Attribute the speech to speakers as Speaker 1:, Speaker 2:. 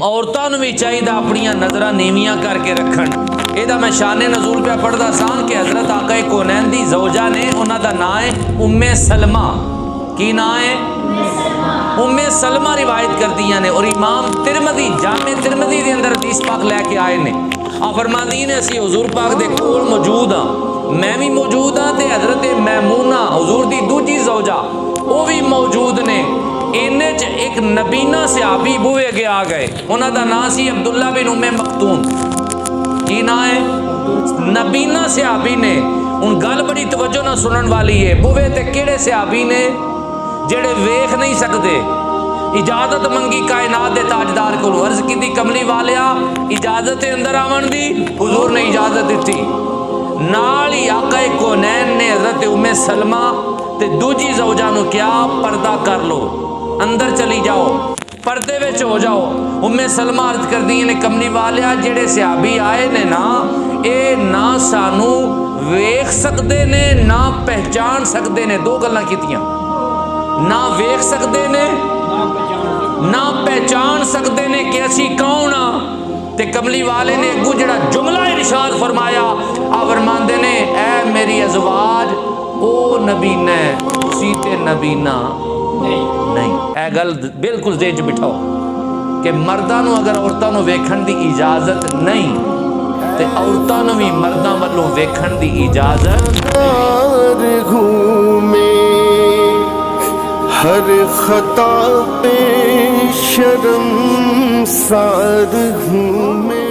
Speaker 1: عورتوں بھی چاہیے اپنی نظر نیویاں کر کے رکھن. یہ میں شان نزول پہ پڑھتا سا کہ حضرت آقا کونین دی زوجہ نے انہوں دا نام ہے ام سلمہ. کی نام ہے؟ ام سلمہ روایت کردیاں نے. اور امام ترمذی جامع ترمذی دے اندر حدیث پاک لے کے آئے نے. آپ فرماندی نے اسی حضور پاک دے کول موجود ہاں, میں بھی موجود ہاں تے حضرت میمونہ حضور دی دوجی زوجہ وہ بھی موجود نے. انہیں ایک نبینہ صحابی بوئے کے آ گئے, انہوں دا نام سی عبداللہ بن ام مکتوم. کی نام ہے؟ نبینہ صحابی نے. ان گل بڑی توجہ نہ سنن والی ہے. بوئے تے کیڑے صحابی نے جڑے ویکھ نہیں سکتے. اجازت منگی کائنات دے تاجدار کو, عرض کی دی کملی والیا اجازت اندر آون دی, حضور نے اجازت دیتی. نال ہی آقا کونین نے حضرت ام سلمہ تے دوجی زوجہ نو کیا پردہ کر لو, اندر چلی جاؤ, پردے وچ ہو جاؤ. ام سلمہ عرض کر دی نے کملی والیا جڑے صحابی آئے نے نا اے نہ سانو ویکھ سکتے نے نہ پہچان سکتے نے. دو گلاں کیتیاں, نہ ویکھ سکتے نے نہ پہچان سکتے نے کہ اسی کون ہاں. تے کملی والے نے اگوں جڑا جملہ ارشاد فرمایا, آپ فرماندے نے اے میری ازواج او نبینہ ہے اسی تے نبینہ نہیں. اے گل بالکل ذہن چ بٹھاؤ کہ مرداں نو اگر عورتاں نو ویکھن دی اجازت نہیں تے عورتاں نو بھی مرداں والوں ویکھن دی اجازت
Speaker 2: گھومے ہر خطا پہ شرم سار گھومے.